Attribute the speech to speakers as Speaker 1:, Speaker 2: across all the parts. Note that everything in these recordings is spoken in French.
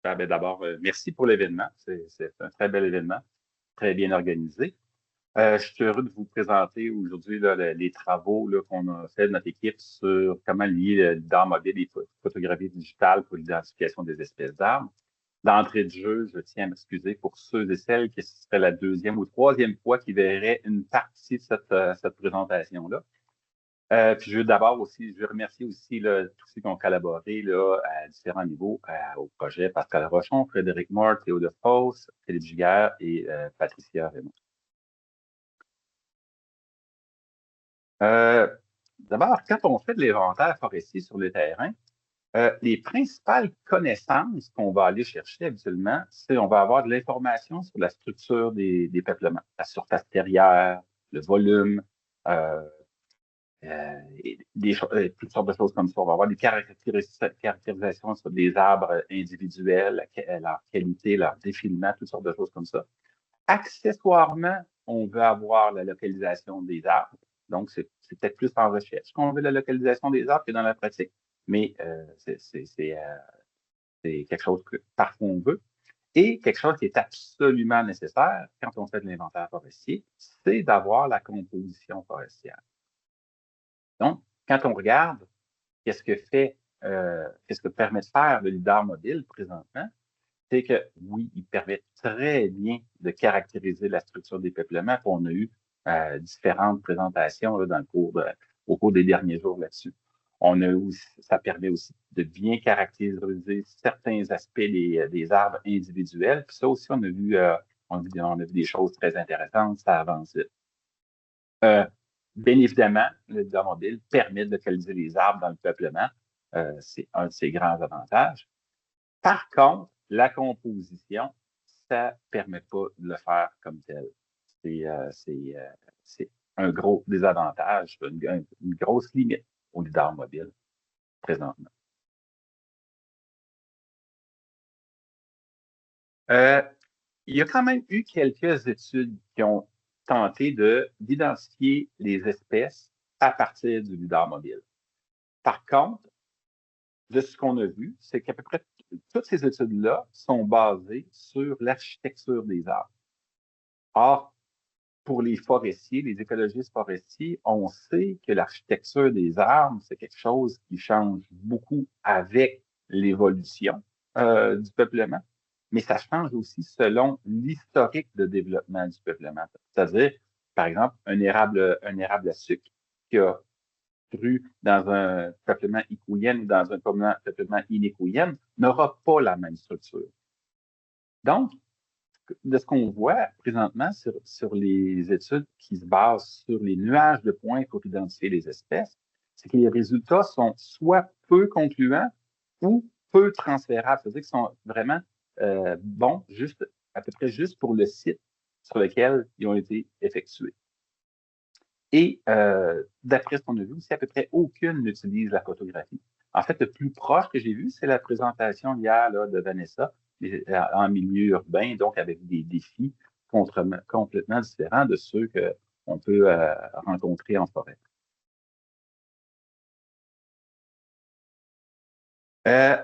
Speaker 1: D'abord, merci pour l'événement. C'est un très bel événement, très bien organisé. Je suis heureux de vous présenter aujourd'hui là, les travaux là, qu'on a fait de notre équipe sur comment lier l'art mobile et photographie digitale pour l'identification des espèces d'arbres. D'entrée de jeu, je tiens à m'excuser pour ceux et celles qui ce serait la deuxième ou troisième fois qu'ils verraient une partie de cette présentation-là. Puis je veux remercier aussi là, tous ceux qui ont collaboré là, à différents niveaux au projet. Pascal Rochon, Frédéric Moore, Théo Defosse, Philippe Giguère et Patricia Raymond. Euh, D'abord, quand on fait de l'inventaire forestier sur le terrain, les principales connaissances qu'on va aller chercher habituellement, c'est on va avoir de l'information sur la structure des peuplements, la surface terrière, le volume, euh, toutes sortes de choses comme ça. On va avoir des caractérisations sur des arbres individuels, leur qualité, leur défilement, toutes sortes de choses comme ça. Accessoirement, on veut avoir la localisation des arbres. Donc, c'est peut-être plus en recherche qu'on veut la localisation des arbres que dans la pratique, mais c'est quelque chose que parfois on veut. Et quelque chose qui est absolument nécessaire quand on fait de l'inventaire forestier, c'est d'avoir la composition forestière. Donc, quand on regarde qu'est-ce que permet de faire le lidar mobile présentement, c'est que oui, il permet très bien de caractériser la structure des peuplements. Puis on a eu différentes présentations là, au cours des derniers jours là-dessus. Ça permet aussi de bien caractériser certains aspects des arbres individuels. Puis ça aussi, on a vu des choses très intéressantes, ça avance vite. Euh, Bien évidemment, le lidar mobile permet de localiser les arbres dans le peuplement. C'est un de ses grands avantages. Par contre, la composition, ça ne permet pas de le faire comme tel. C'est un gros désavantage, une grosse limite au lidar mobile présentement. Euh, il y a quand même eu quelques études qui ont tenté d'identifier les espèces à partir du lidar mobile. Par contre, de ce qu'on a vu, c'est qu'à peu près toutes ces études-là sont basées sur l'architecture des arbres. Or, pour les forestiers, les écologistes forestiers, on sait que l'architecture des arbres, c'est quelque chose qui change beaucoup avec l'évolution du peuplement, mais ça change aussi selon l'historique de développement du peuplement. C'est-à-dire, par exemple, un érable à sucre qui a cru dans un peuplement icouïen ou dans un peuplement inécouïen n'aura pas la même structure. Donc, de ce qu'on voit présentement sur les études qui se basent sur les nuages de points pour identifier les espèces, c'est que les résultats sont soit peu concluants ou peu transférables. C'est-à-dire qu'ils sont vraiment bons, à peu près juste pour le site sur lequel ils ont été effectués. Et d'après ce qu'on a vu, aussi, à peu près aucune n'utilise la photographie. En fait, le plus proche que j'ai vu, c'est la présentation hier là, de Vanessa en milieu urbain, donc avec des défis complètement différents de ceux qu'on peut rencontrer en forêt.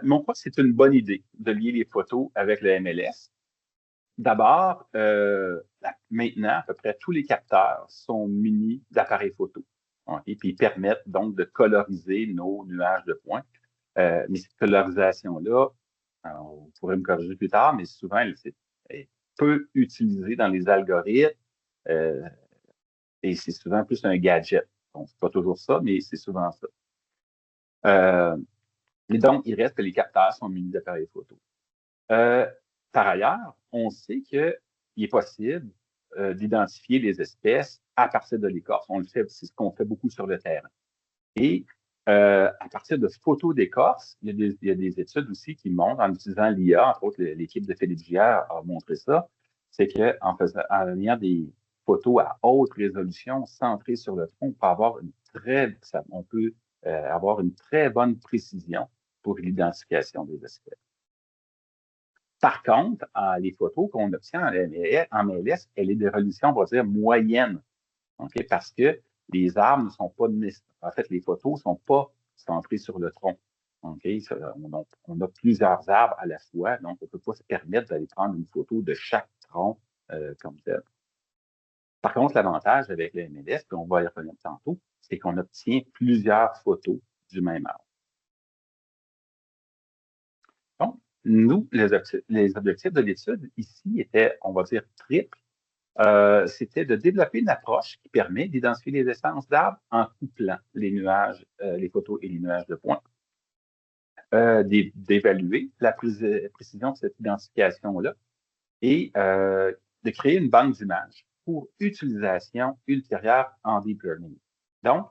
Speaker 1: Mon crois que c'est une bonne idée de lier les photos avec le MLS. D'abord, maintenant, à peu près tous les capteurs sont munis d'appareils photo. OK? Puis ils permettent donc de coloriser nos nuages de points. Mais cette colorisation-là, on pourrait me corriger plus tard, mais souvent, est peu utilisée dans les algorithmes euh, et c'est souvent plus un gadget. Bon, c'est pas toujours ça, mais c'est souvent ça. Euh, et donc, il reste que les capteurs sont munis d'appareils photo. Euh, Par ailleurs, on sait qu'il est possible d'identifier les espèces à partir de l'écorce. On le fait, c'est ce qu'on fait beaucoup sur le terrain. Et à partir de photos d'écorce, il y a des études aussi qui montrent, en utilisant l'IA, entre autres l'équipe de Philippe Giard a montré ça, c'est en ayant des photos à haute résolution centrées sur le tronc, on peut avoir une très bonne précision pour l'identification des espèces. Par contre, les photos qu'on obtient en MLS, elle est de résolution, on va dire, moyenne. Okay? Parce que les arbres ne sont pas, en fait, les photos ne sont pas centrées sur le tronc. OK? On a plusieurs arbres à la fois, donc on ne peut pas se permettre d'aller prendre une photo de chaque tronc comme tel. Par contre, l'avantage avec le MLS, puis on va y revenir tantôt, c'est qu'on obtient plusieurs photos du même arbre. Donc, nous, les objectifs de l'étude ici étaient, on va dire, triples. C'était de développer une approche qui permet d'identifier les essences d'arbres en couplant les nuages, les photos et les nuages de points, d'évaluer la précision de cette identification-là et de créer une banque d'images pour utilisation ultérieure en deep learning. Donc,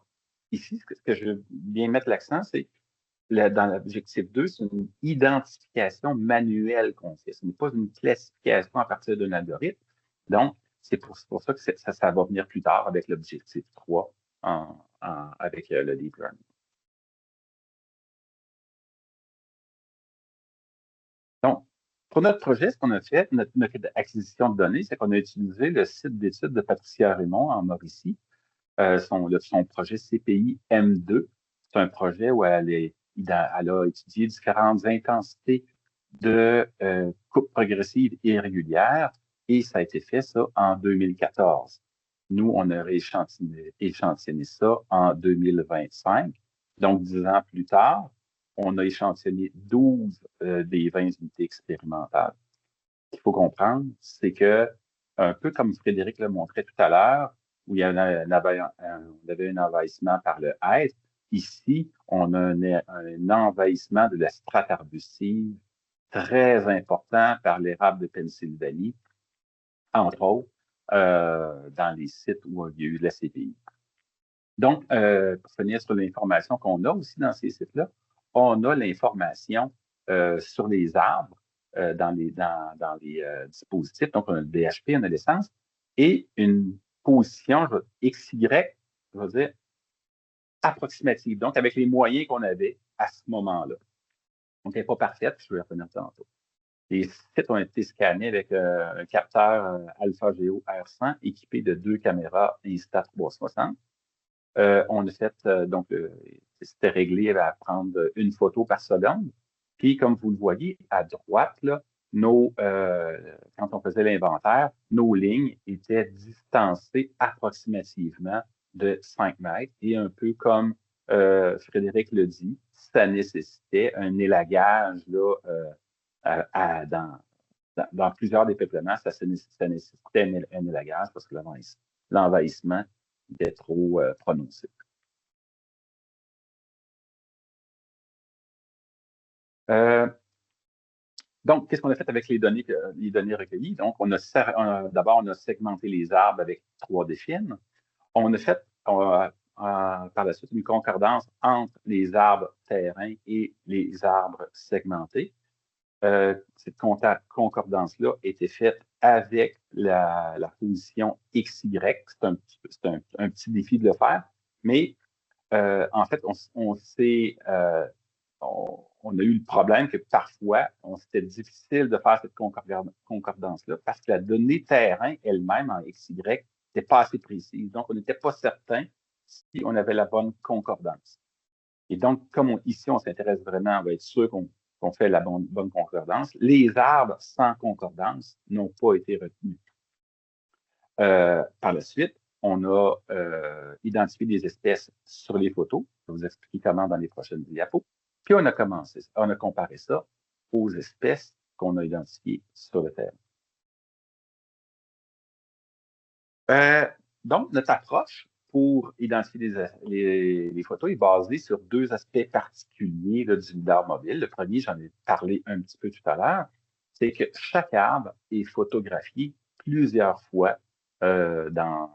Speaker 1: ici, ce que je viens mettre l'accent, c'est dans l'objectif 2, c'est une identification manuelle qu'on fait. Ce n'est pas une classification à partir d'un algorithme. Donc, c'est pour ça que ça va venir plus tard avec l'objectif 3 avec le deep learning. Donc, pour notre projet, ce qu'on a fait, notre acquisition de données, c'est qu'on a utilisé le site d'études de Patricia Raymond en Mauricie, son projet CPI M2. C'est un projet où elle a étudié différentes intensités de coupe progressive et régulière, et ça a été fait, ça, en 2014. Nous, on a échantillonné ça en 2025. Donc, 10 ans plus tard, on a échantillonné 12 des 20 unités expérimentales. Ce qu'il faut comprendre, c'est que, un peu comme Frédéric le montrait tout à l'heure, où il y avait un envahissement par le hêtre, ici, on a un envahissement de la strate arbustive très important par l'érable de Pennsylvanie, entre autres, dans les sites où il y a eu de la CPI. Donc, pour finir sur l'information qu'on a aussi dans ces sites-là, on a l'information sur les arbres dans les dispositifs. Donc, on a le DHP, on a l'essence, et une position XY, je veux dire, approximative. Donc, avec les moyens qu'on avait à ce moment-là. Donc, elle n'est pas parfaite, je vais revenir tantôt. Les sites ont été scannés avec un capteur AlphaGeo R100 équipé de 2 caméras Insta360. On a fait, c'était réglé à prendre une photo par seconde. Puis, comme vous le voyez, à droite, là, quand on faisait l'inventaire, nos lignes étaient distancées approximativement de 5 mètres. Et un peu comme Frédéric le dit, ça nécessitait un élagage là, dans plusieurs des peuplements, ça nécessitait un élagage parce que l'envahissement était trop prononcé. Donc, qu'est-ce qu'on a fait avec les données recueillies? Donc, d'abord, on a segmenté les arbres avec 3D fines. On a fait par la suite une concordance entre les arbres terrains et les arbres segmentés. Cette concordance-là était faite avec la position XY. C'est un petit défi de le faire, mais en fait, on a eu le problème que parfois, c'était difficile de faire cette concordance-là parce que la donnée terrain elle-même en XY n'était pas assez précise. Donc, on n'était pas certain si on avait la bonne concordance. Et donc, comme ici, on s'intéresse vraiment, on va être sûr qu'on fait la bonne concordance. Les arbres sans concordance n'ont pas été retenus. Par la suite, on a identifié des espèces sur les photos. Je vais vous expliquer comment dans les prochaines diapos. Puis on a comparé ça aux espèces qu'on a identifiées sur le terrain. Donc, notre approche pour identifier les photos est basée sur 2 aspects particuliers là, du lidar mobile. Le premier, j'en ai parlé un petit peu tout à l'heure, c'est que chaque arbre est photographié plusieurs fois dans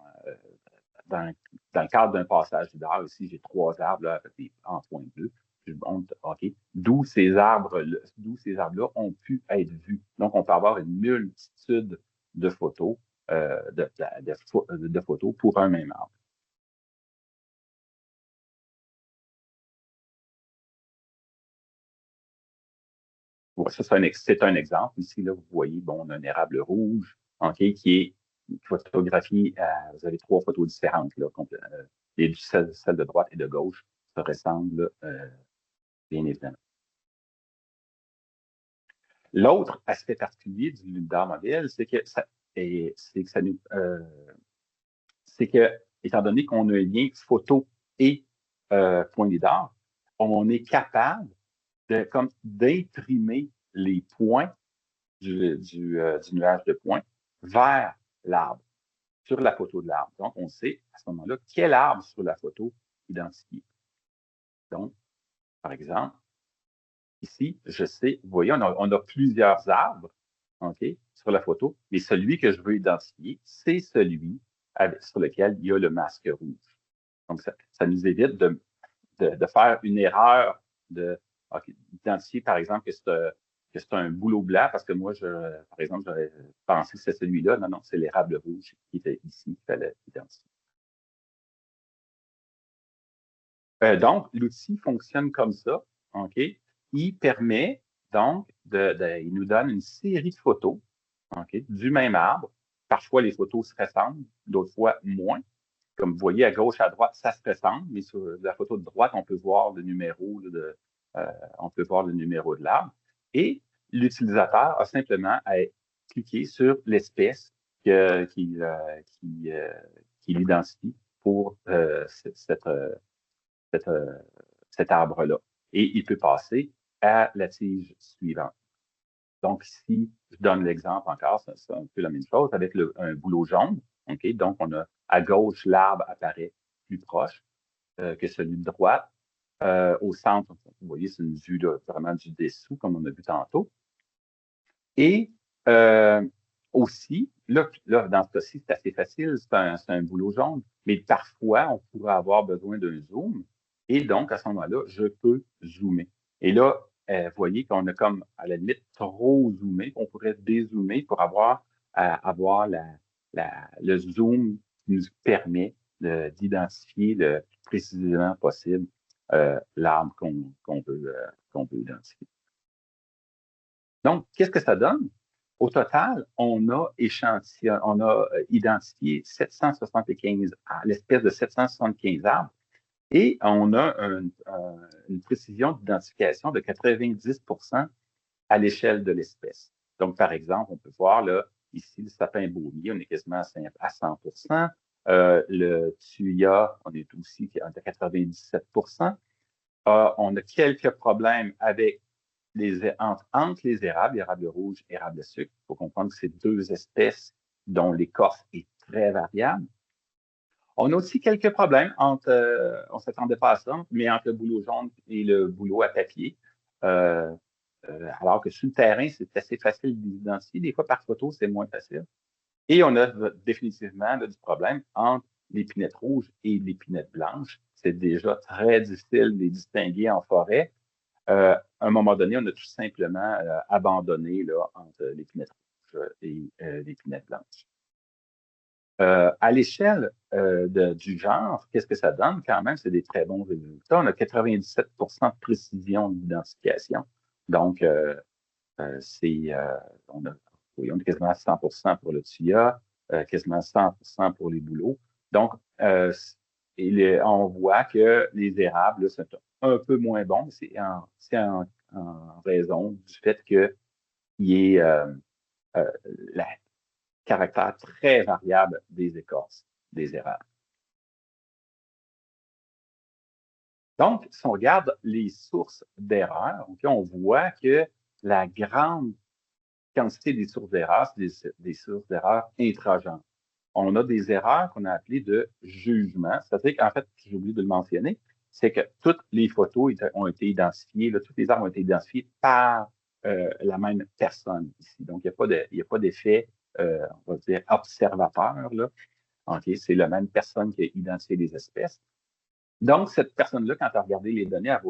Speaker 1: le cadre d'un passage lidar. Ici, j'ai 3 arbres là, en point bleu. Je montre, OK, d'où ces arbres-là ont pu être vus. Donc, on peut avoir une multitude de photos de photos pour un même arbre. Ouais, ça, c'est un exemple. Ici, là, vous voyez, bon, on a un érable rouge, OK, qui est photographié. Vous avez 3 photos différentes, là, celle de droite et de gauche se ressemblent, bien évidemment. L'autre aspect particulier du lidar mobile, c'est que c'est que, étant donné qu'on a un lien photo et point lidar, on est capable comme d'imprimer les points du nuage de points vers l'arbre, sur la photo de l'arbre. Donc, on sait à ce moment-là quel arbre sur la photo identifier. Donc, par exemple, ici, je sais, vous voyez, on a plusieurs arbres, OK, sur la photo, mais celui que je veux identifier, c'est celui sur lequel il y a le masque rouge. Donc, ça nous évite de faire une erreur d'identifier, par exemple, que c'est un bouleau blanc, parce que moi, par exemple, j'aurais pensé que c'était celui-là. Non, non, c'est l'érable rouge qui était ici qu'il fallait identifier. Donc, l'outil fonctionne comme ça, OK? Il permet, donc, il nous donne une série de photos, OK, du même arbre. Parfois, les photos se ressemblent, d'autres fois moins. Comme vous voyez, à gauche, à droite, ça se ressemble, mais sur la photo de droite, on peut voir le numéro on peut voir le numéro de l'arbre. Et l'utilisateur a simplement à cliquer sur l'espèce qu'il identifie pour cet arbre-là. Et il peut passer à la tige suivante. Donc, si je donne l'exemple encore, c'est un peu la même chose avec un bouleau jaune. OK? Donc, à gauche, l'arbre apparaît plus proche que celui de droite. Au centre, vous voyez, c'est une vue là, vraiment du dessous, comme on a vu tantôt. Et aussi, là, dans ce cas-ci, c'est assez facile, c'est un bouleau jaune, mais parfois, on pourrait avoir besoin d'un zoom. Et donc, à ce moment-là, je peux zoomer. Et là, vous voyez qu'on a comme, à la limite, trop zoomé. On pourrait dézoomer pour avoir le zoom qui nous permet d'identifier le plus précisément possible l'arbre qu'on veut identifier. Donc, qu'est-ce que ça donne? Au total, on a identifié 775, l'espèce de 775 arbres et on a une précision d'identification de 90 à l'échelle de l'espèce. Donc, par exemple, on peut voir là, ici, le sapin baumier, on est quasiment à 100 le thuya, on est aussi à 97 on a quelques problèmes avec entre les érables rouges et érables sucre. Il faut comprendre que c'est deux espèces dont l'écorce est très variable. On a aussi quelques problèmes on ne s'attendait pas à ça, mais entre le bouleau jaune et le bouleau à papier. Alors que sur le terrain, c'est assez facile d'identifier. Des fois, par photo, c'est moins facile. Et on a définitivement du problème entre l'épinette rouge et l'épinette blanche. C'est déjà très difficile de les distinguer en forêt. À un moment donné, on a tout simplement abandonné là, entre l'épinette rouge et l'épinette blanche. À l'échelle du genre, qu'est-ce que ça donne quand même? C'est des très bons résultats. On a 97 de précision d'identification. Donc, on a quasiment 100 pour le TIA, quasiment 100 pour les bouleaux. Donc, on voit que les érables, là, c'est un peu moins bon, c'est en raison du fait qu'il y ait le caractère très variable des écorces des érables. Donc, si on regarde les sources d'erreurs, on voit que la grande quantité des sources d'erreurs, c'est des sources d'erreurs intragenres. On a des erreurs qu'on a appelées de jugement. C'est-à-dire qu'en fait, j'ai oublié de le mentionner, c'est que toutes les photos ont été identifiées, là, toutes les arbres ont été identifiées par la même personne ici. Donc, il n'y a pas d'effet, on va dire, observateur. Là. Okay? C'est la même personne qui a identifié les espèces. Donc, cette personne-là, quand elle a regardé les données, elle a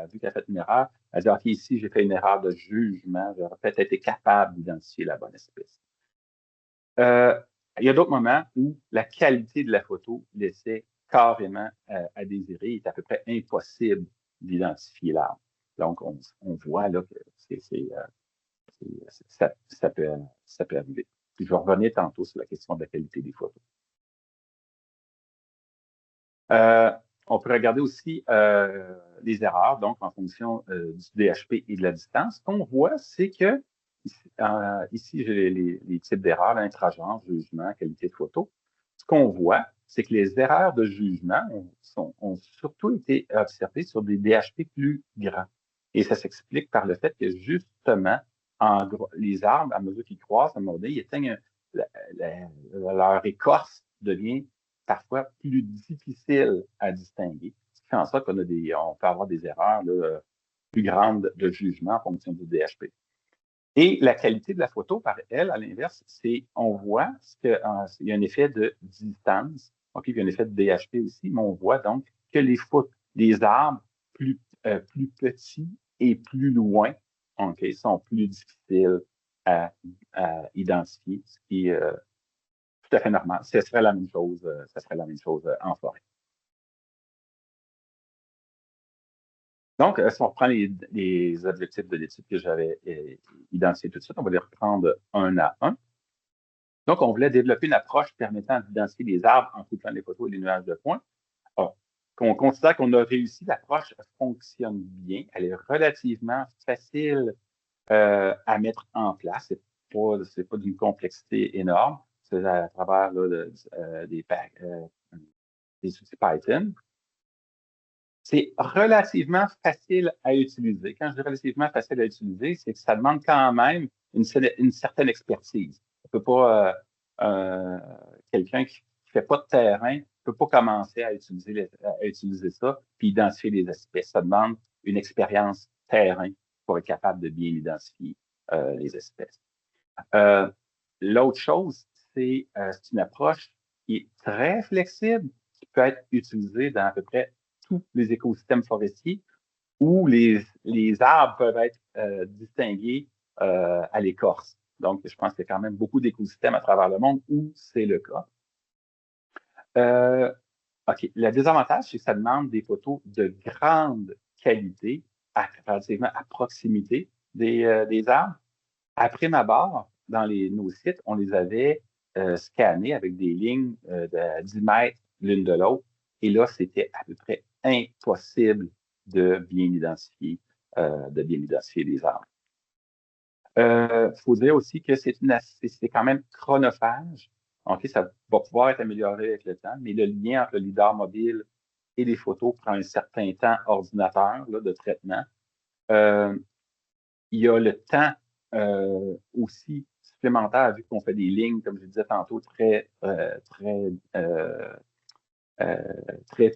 Speaker 1: vu qu'elle a fait une erreur. Elle a dit, OK, ici, j'ai fait une erreur de jugement. J'aurais peut-être été capable d'identifier la bonne espèce. Il y a d'autres moments où la qualité de la photo laissait carrément à désirer. Il est à peu près impossible d'identifier l'arbre. Donc, on voit là que ça peut arriver. Puis, je vais revenir tantôt sur la question de la qualité des photos. On peut regarder aussi les erreurs, donc en fonction du DHP et de la distance. Ce qu'on voit, c'est que ici j'ai les types d'erreurs, intragenre, jugement, qualité de photo. Ce qu'on voit, c'est que les erreurs de jugement ont surtout été observées sur des DHP plus grands. Et ça s'explique par le fait que, justement, les arbres, à mesure qu'ils croissent, à un moment donné, ils atteignent leur écorce devient parfois plus difficile à distinguer. Ce qui fait en sorte on peut avoir des erreurs là, plus grandes de jugement en fonction du DHP. Et la qualité de la photo, par elle, à l'inverse, on voit qu'il y a un effet de distance, il y a un effet de DHP aussi, mais on voit donc que les arbres plus petits et plus loin, sont plus difficiles à identifier, ce qui est tout à fait normal. Ce serait la même chose, ça serait la même chose en forêt. Donc, si on reprend les objectifs de l'étude que j'avais identifiés tout de suite, on va les reprendre un à un. Donc, on voulait développer une approche permettant d'identifier les arbres en couplant les photos et les nuages de points. Alors, on considère qu'on a réussi, l'approche fonctionne bien, elle est relativement facile à mettre en place. C'est pas d'une complexité énorme. C'est à travers là, des outils Python. C'est relativement facile à utiliser. Quand je dis relativement facile à utiliser, c'est que ça demande quand même une certaine expertise. On peut pas, quelqu'un qui fait pas de terrain ne peut pas commencer à utiliser ça puis identifier les espèces. Ça demande une expérience terrain pour être capable de bien identifier les espèces. L'autre chose, c'est une approche qui est très flexible, qui peut être utilisée dans à peu près tous les écosystèmes forestiers où les arbres peuvent être distingués à l'écorce. Donc, je pense qu'il y a quand même beaucoup d'écosystèmes à travers le monde où c'est le cas. OK. Le désavantage, c'est que ça demande des photos de grande qualité, relativement à proximité des arbres. Après ma barre, dans nos sites, on les avait scannés avec des lignes de 10 mètres l'une de l'autre. Et là, c'était à peu près impossible de bien identifier les arbres. Faut dire aussi que c'est quand même chronophage. OK, ça va pouvoir être amélioré avec le temps, mais le lien entre le lidar mobile et les photos prend un certain temps ordinateur là, de traitement. Il y a le temps aussi supplémentaire, vu qu'on fait des lignes, comme je disais tantôt, très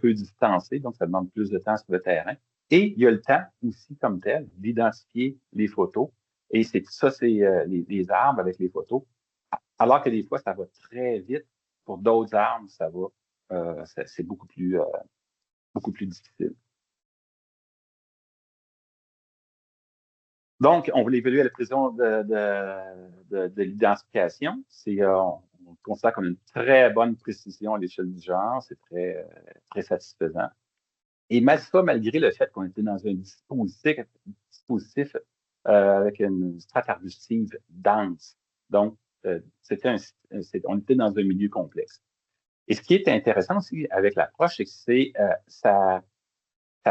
Speaker 1: peu distancées, donc ça demande plus de temps sur le terrain. Et il y a le temps aussi, comme tel, d'identifier les photos. Et c'est les arbres avec les photos. Alors que des fois, ça va très vite. Pour d'autres arbres, c'est beaucoup plus difficile. Donc, on voulait évaluer la précision de l'identification. On constate qu'on a une très bonne précision à l'échelle du genre. C'est très satisfaisant. Et malgré le fait qu'on était dans un dispositif avec une strate arbustive dense. Donc, on était dans un milieu complexe. Et ce qui est intéressant aussi avec l'approche, c'est que ça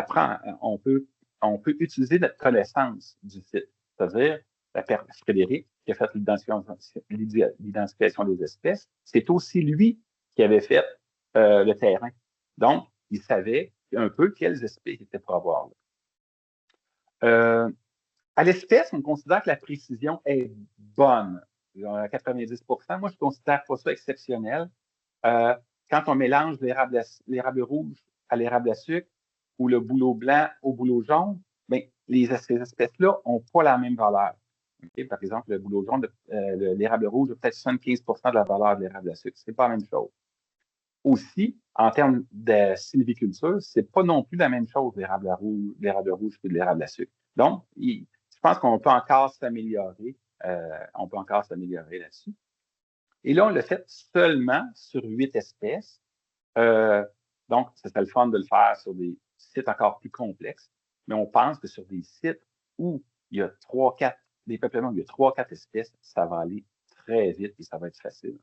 Speaker 1: prend, on peut utiliser notre connaissance du site. C'est-à-dire, Frédéric, qui a fait l'identification des espèces, c'est aussi lui qui avait fait le terrain. Donc, il savait un peu quelles espèces étaient pour avoir là. À l'espèce, on considère que la précision est bonne. À 90 moi, je ne considère pas ça exceptionnel. Quand on mélange l'érable rouge à l'érable à sucre ou le bouleau blanc au bouleau jaune, bien, ces espèces-là n'ont pas la même valeur. Okay? Par exemple, le bouleau jaune, l'érable rouge a peut-être 75 de la valeur de l'érable à sucre. Ce n'est pas la même chose. Aussi, en termes de sylviculture, c'est pas non plus la même chose, l'érable rouge que l'érable à sucre. Donc, je pense qu'on peut encore s'améliorer. On peut encore s'améliorer là-dessus. Et là, on l'a fait seulement sur 8 espèces. Donc, ça serait le fun de le faire sur des sites encore plus complexes. Mais on pense que sur des sites où il y a des peuplements où il y a 3-4 espèces, ça va aller très vite et ça va être facile.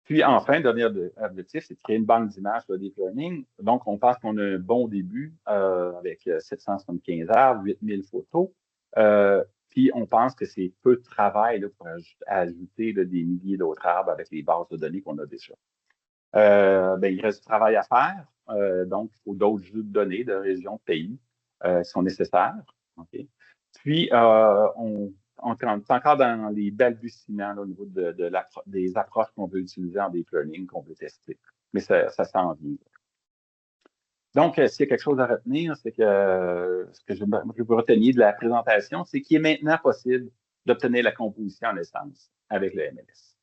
Speaker 1: Puis enfin, dernier objectif, c'est de créer une banque d'images de deep learning. Donc, on pense qu'on a un bon début avec 775 arbres, 8000 photos. Puis on pense que c'est peu de travail là, pour ajouter là, des milliers d'autres arbres avec les bases de données qu'on a déjà. Il reste du travail à faire. Donc, il faut d'autres jeux de données de régions, de pays qui sont nécessaires. Okay? Puis, on est encore dans les balbutiements là, au niveau des approches qu'on veut utiliser en deep learning, qu'on veut tester. Mais ça s'en vient. Donc, s'il y a quelque chose à retenir, c'est que ce que je veux retenir de la présentation, c'est qu'il est maintenant possible d'obtenir la composition en essence avec le MLS.